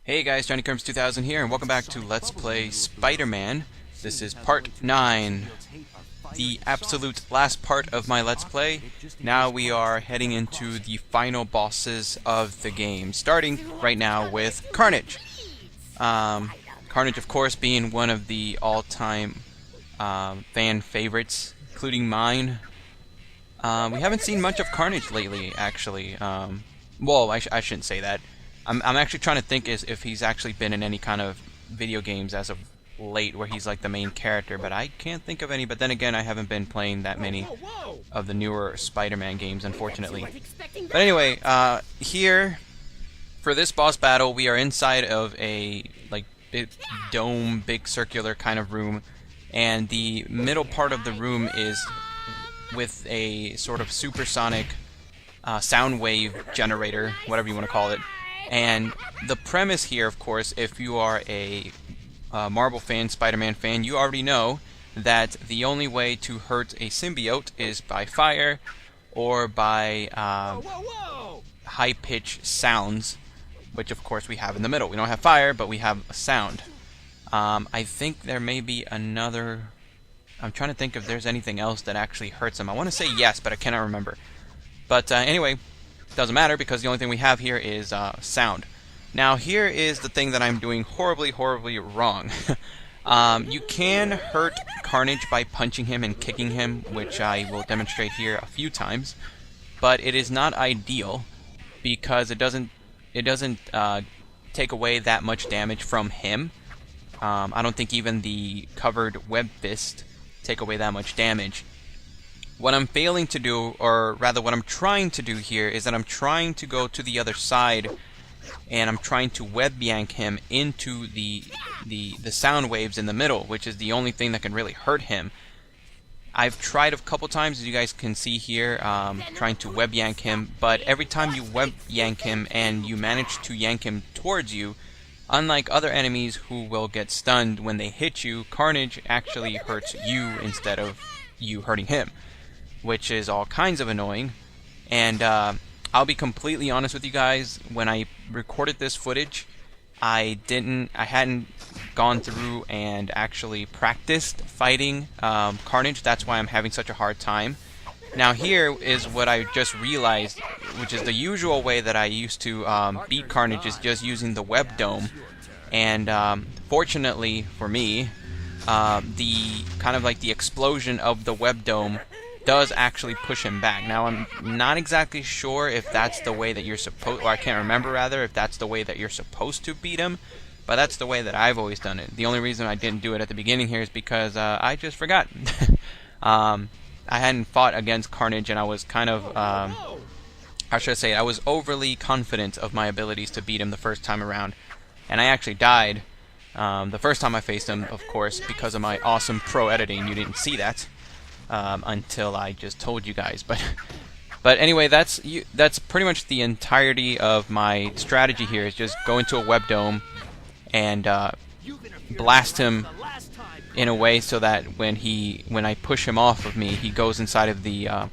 Hey guys, JohnnyCurms2000 here, and welcome back to Let's Play Spider-Man. This is part 9, the absolute last part of my Let's Play. Now we are heading into the final bosses of the game, starting right now with Carnage. Carnage, of course, being one of the all-time fan favorites, including mine. We haven't seen much of Carnage lately, actually. Well, I shouldn't say that. I'm actually trying to think if he's actually been in any kind of video games as of late where he's like the main character, but I can't think of any. But then again, I haven't been playing that many of the newer Spider-Man games, unfortunately. But anyway, here for this boss battle, we are inside of a like big dome, big circular kind of room, and the middle part of the room is with a sort of supersonic sound wave generator, whatever you want to call it. And the premise here, of course, if you are a Marvel fan, Spider-Man fan, you already know that the only way to hurt a symbiote is by fire or by high-pitched sounds, which of course we have in the middle. We don't have fire, but we have a sound. I think there may be another... I'm trying to think if there's anything else that actually hurts him. I want to say yes, but I cannot remember. But anyway... doesn't matter because the only thing we have here is sound. Now here is the thing that I'm doing horribly wrong. You can hurt Carnage by punching him and kicking him, which I will demonstrate here a few times, but it is not ideal because it doesn't take away that much damage from him. I don't think even the covered web fist take away that much damage. What I'm failing to do, or rather what I'm trying to do here, is that I'm trying to go to the other side and I'm trying to web yank him into the sound waves in the middle, which is the only thing that can really hurt him. I've tried a couple times, as you guys can see here, trying to web yank him, but every time you web yank him and you manage to yank him towards you, unlike other enemies who will get stunned when they hit you, Carnage actually hurts you instead of you hurting him, which is all kinds of annoying. And I'll be completely honest with you guys, when I recorded this footage, I hadn't gone through and actually practiced fighting Carnage. That's why I'm having such a hard time. Now here is what I just realized, which is the usual way that I used to beat Carnage is just using the web dome. And fortunately for me, the kind of like the explosion of the web dome does actually push him back. Now I'm not exactly sure if that's the way that you're supposed, or I can't remember rather, if that's the way that you're supposed to beat him, but that's the way that I've always done it. The only reason I didn't do it at the beginning here is because I just forgot. I hadn't fought against Carnage and I was kind of, how should I say it, I was overly confident of my abilities to beat him the first time around, and I actually died the first time I faced him, of course, because of my awesome pro editing. You didn't see that until I just told you guys, but anyway, that's pretty much the entirety of my strategy here, is just go into a web dome and blast him in a way so that when I push him off of me, he goes inside of the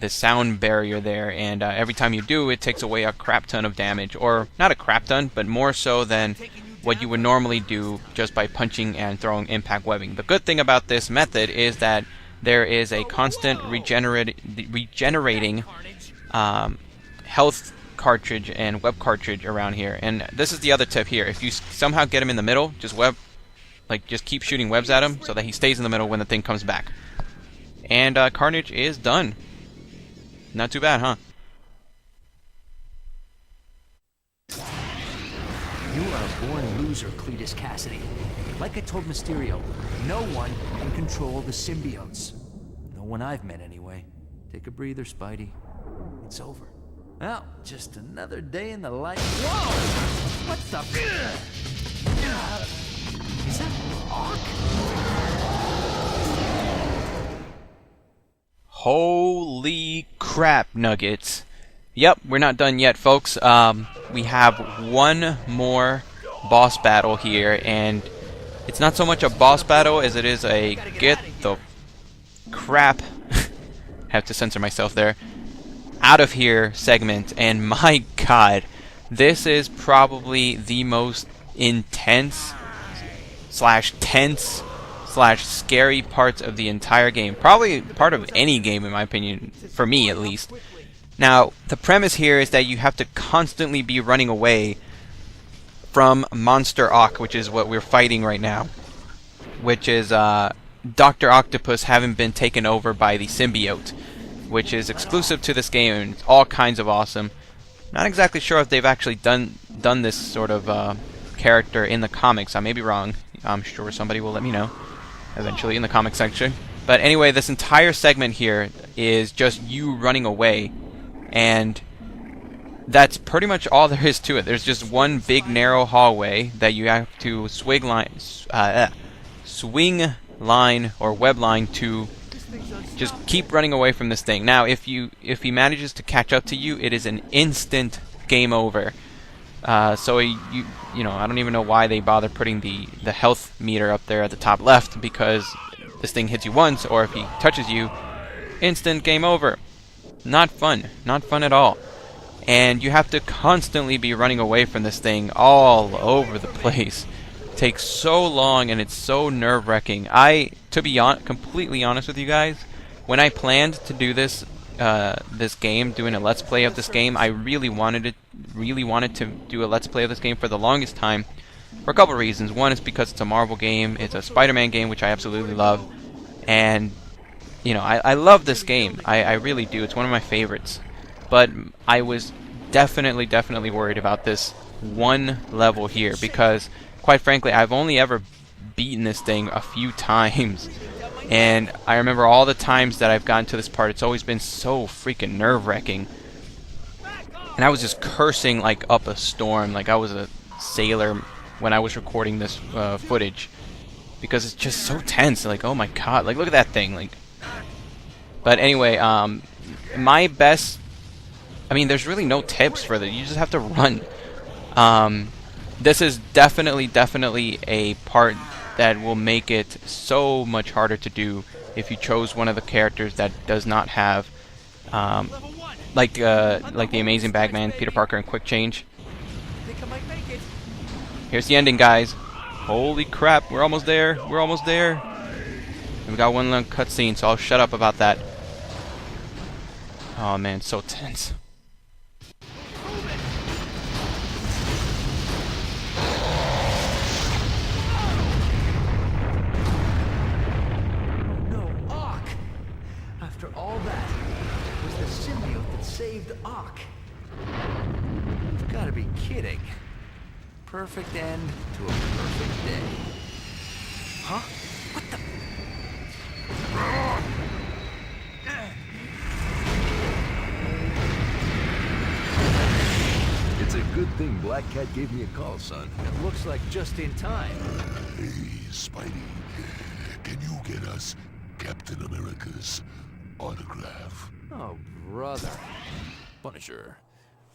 sound barrier there, and every time you do, it takes away a crap ton of damage, or not a crap ton, but more so than what you would normally do just by punching and throwing impact webbing. The good thing about this method is that there is a constant regenerating health cartridge and web cartridge around here. And this is the other tip here: if you somehow get him in the middle, just keep shooting webs at him so that he stays in the middle when the thing comes back. And Carnage is done. Not too bad, huh? You are a born loser, Cletus Cassidy. Like I told Mysterio, no one can control the symbiotes. No one I've met, anyway. Take a breather, Spidey. It's over. Well, just another day in the life. Whoa! What the? Is that Hawk? Holy crap, Nuggets. Yep, we're not done yet, folks. We have one more boss battle here, and it's not so much a boss battle as it is a get the crap have to censor myself there out of here segment. And my god, This is probably the most intense slash tense slash scary parts of the entire game. Probably part of any game, in my opinion, for me at least. Now, the premise here is that you have to constantly be running away from Monster Ock, which is what we're fighting right now, which is Dr. Octopus having been taken over by the symbiote, which is exclusive to this game, and it's all kinds of awesome. Not exactly sure if they've actually done this sort of character in the comics. I may be wrong. I'm sure somebody will let me know eventually in the comic section. But anyway, this entire segment here is just you running away, and that's pretty much all there is to it. There's just one big narrow hallway that you have to swing line or web line to just keep running away from this thing. Now, if he manages to catch up to you, it is an instant game over. So you know, I don't even know why they bother putting the health meter up there at the top left, because this thing hits you once, or if he touches you, instant game over. Not fun. Not fun at all. And you have to constantly be running away from this thing all over the place. It takes so long, and it's so nerve-wracking. To be completely honest with you guys, when I planned to do this game, doing a Let's Play of this game, I really wanted to do a Let's Play of this game for the longest time, for a couple of reasons. One is because it's a Marvel game, it's a Spider-Man game, which I absolutely love, and you know, I love this game. I really do. It's one of my favorites. But I was definitely worried about this one level here, because quite frankly, I've only ever beaten this thing a few times, and I remember all the times that I've gotten to this part, it's always been so freaking nerve-wracking. And I was just cursing like up a storm, like I was a sailor when I was recording this footage, because it's just so tense. Like, oh my god, like look at that thing. Like, but anyway, my best, I mean, there's really no tips for that. You just have to run. This is definitely a part that will make it so much harder to do if you chose one of the characters that does not have, like the Amazing Bagman, Peter Parker, and Quick Change. Here's the ending, guys. Holy crap, we're almost there. We're almost there. We got one long cutscene, so I'll shut up about that. Oh man, so tense. After all that, it was the symbiote that saved Ock. You've got to be kidding. Perfect end to a perfect day. Huh? What the? It's a good thing Black Cat gave me a call, son. It looks like just in time. Hey, Spidey, can you get us Captain America's autograph? Oh, brother. Punisher,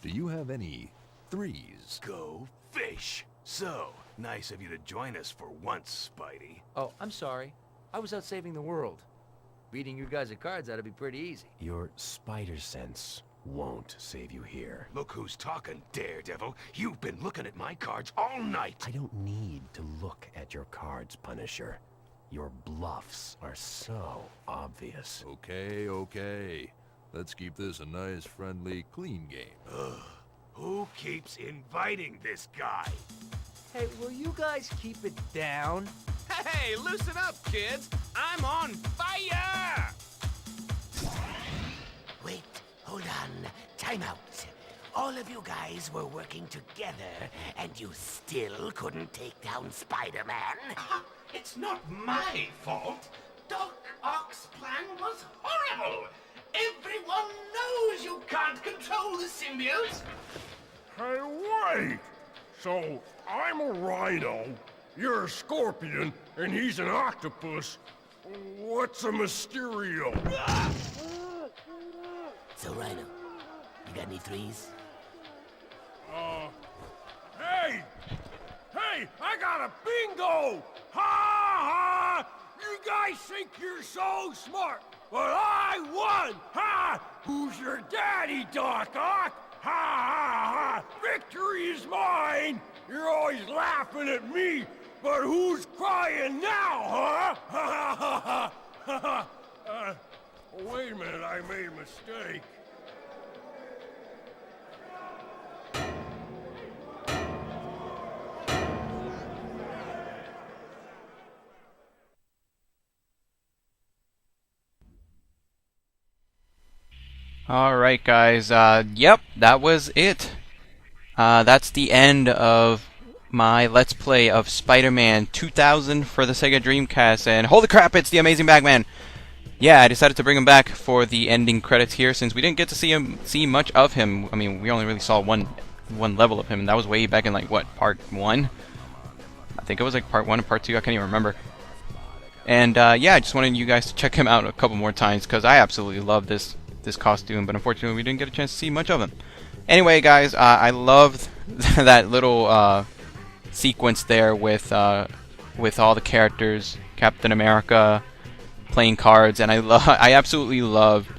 do you have any threes? Go fish. So, nice of you to join us for once, Spidey. Oh, I'm sorry. I was out saving the world. Beating you guys at cards ought to be pretty easy. Your spider sense won't save you here. Look who's talking, Daredevil. You've been looking at my cards all night. I don't need to look at your cards, Punisher. Your bluffs are so obvious. Okay. Let's keep this a nice, friendly, clean game. Who keeps inviting this guy? Hey, will you guys keep it down? Hey, loosen up, kids! I'm on fire! Wait, hold on. Time out. All of you guys were working together, and you still couldn't take down Spider-Man? It's not my fault. Doc Ock's plan was horrible. Everyone knows you can't control the symbiotes. Hey, wait! So, I'm a rhino, you're a scorpion, and he's an octopus. What's a Mysterio? So, Rhino, you got any threes? Hey! Hey, I got a bingo! Ha ha! You guys think you're so smart, but I won! Ha! Who's your daddy, Doc Ock? Ha ha ha! victory is mine! You're always laughing at me, but who's crying now, huh? Wait a minute, I made a mistake. Alright guys, yep, that was it. That's the end of my Let's Play of Spider-Man 2000 for the Sega Dreamcast, and holy crap, it's the Amazing Bagman! Yeah, I decided to bring him back for the ending credits here, since we didn't get to see much of him. I mean, we only really saw one level of him, and that was way back in, like, what, part 1? I think it was, like, part 1 and part 2, I can't even remember. And, yeah, I just wanted you guys to check him out a couple more times, because I absolutely love this costume, but unfortunately we didn't get a chance to see much of him. Anyway, guys, I loved that little sequence there with all the characters, Captain America playing cards, and I absolutely love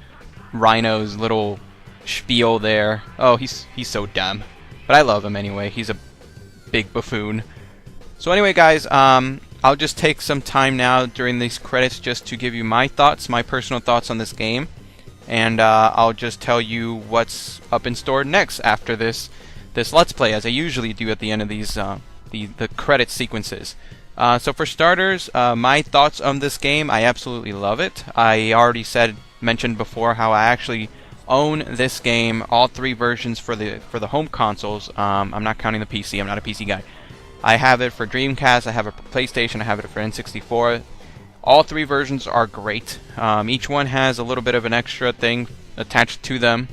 Rhino's little spiel there. Oh, he's so dumb, but I love him anyway. He's a big buffoon. So anyway, guys, I'll just take some time now during these credits just to give you my thoughts, my personal thoughts on this game. And I'll just tell you what's up in store next after this Let's Play, as I usually do at the end of these the credit sequences. So for starters, my thoughts on this game, I absolutely love it. I already mentioned before how I actually own this game, all 3 versions for the home consoles. I'm not counting the PC. I'm not a PC guy. I have it for Dreamcast. I have it for PlayStation. I have it for N64. All 3 versions are great. Each one has a little bit of an extra thing attached to them.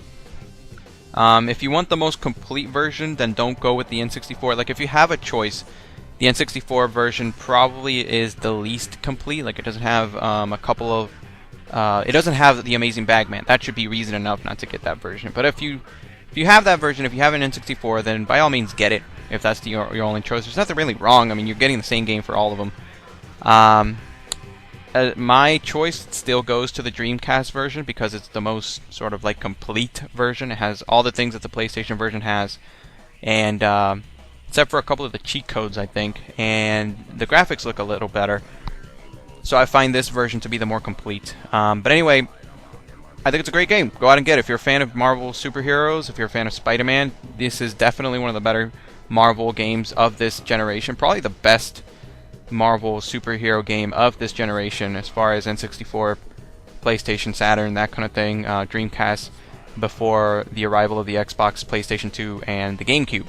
If you want the most complete version, then don't go with the N64. Like, if you have a choice, the N64 version probably is the least complete. Like, it doesn't have a couple of... it doesn't have the Amazing Bagman. That should be reason enough not to get that version. But if you have that version, if you have an N64, then by all means get it, if that's your only choice. There's nothing really wrong. I mean, you're getting the same game for all of them. My choice still goes to the Dreamcast version because it's the most sort of like complete version. It has all the things that the PlayStation version has, and except for a couple of the cheat codes, I think, and the graphics look a little better. So I find this version to be the more complete. But anyway, I think it's a great game. Go out and get it. If you're a fan of Marvel superheroes, if you're a fan of Spider-Man, this is definitely one of the better Marvel games of this generation. Probably the best Marvel superhero game of this generation as far as N64, PlayStation, Saturn, that kind of thing, Dreamcast, before the arrival of the Xbox, PlayStation 2, and the GameCube.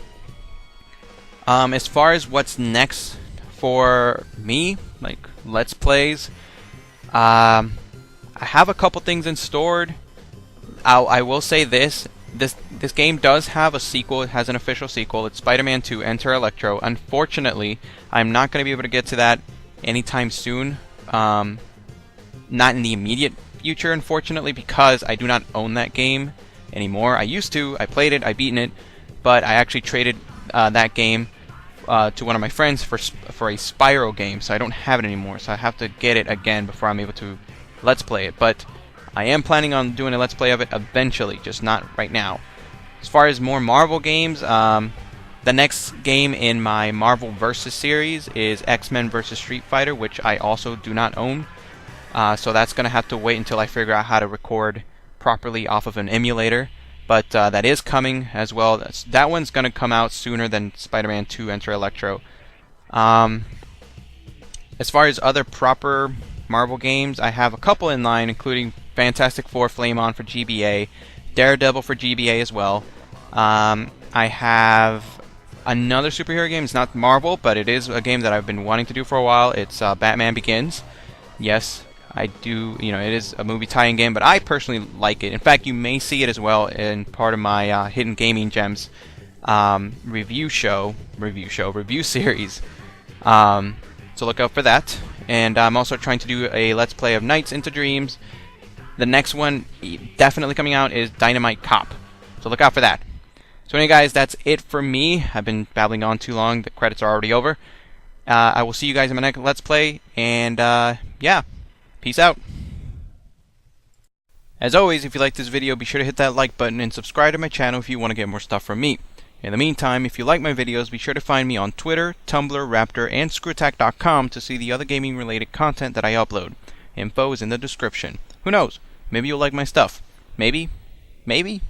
As far as what's next for me, like Let's Plays, I have a couple things in store. I will say this game does have a sequel. It has an official sequel. It's Spider-Man 2 Enter Electro. Unfortunately, I'm not going to be able to get to that anytime soon. Not in the immediate future, unfortunately, because I do not own that game anymore. I used to. I played it. I beaten it. But I actually traded that game to one of my friends for a Spyro game, so I don't have it anymore. So I have to get it again before I'm able to Let's Play it. But I am planning on doing a Let's Play of it eventually, just not right now. As far as more Marvel games, the next game in my Marvel vs. series is X-Men vs. Street Fighter, which I also do not own. So that's going to have to wait until I figure out how to record properly off of an emulator. But that is coming as well. That one's going to come out sooner than Spider-Man 2 Enter Electro. As far as other proper Marvel games, I have a couple in line, including Fantastic Four Flame On for GBA, Daredevil for GBA as well. I have another superhero game. It's not Marvel, but it is a game that I've been wanting to do for a while. It's Batman Begins. Yes, I do. You know, it is a movie tie-in game, but I personally like it. In fact, you may see it as well in part of my Hidden Gaming Gems review series. So look out for that. And I'm also trying to do a Let's Play of Nights into Dreams. The next one definitely coming out is Dynamite Cop. So look out for that. So anyway, guys, that's it for me. I've been babbling on too long. The credits are already over. I will see you guys in my next Let's Play. And, yeah. Peace out. As always, if you like this video, be sure to hit that like button and subscribe to my channel if you want to get more stuff from me. In the meantime, if you like my videos, be sure to find me on Twitter, Tumblr, Raptr, and Screwattack.com to see the other gaming-related content that I upload. Info is in the description. Who knows? Maybe you'll like my stuff. Maybe. Maybe.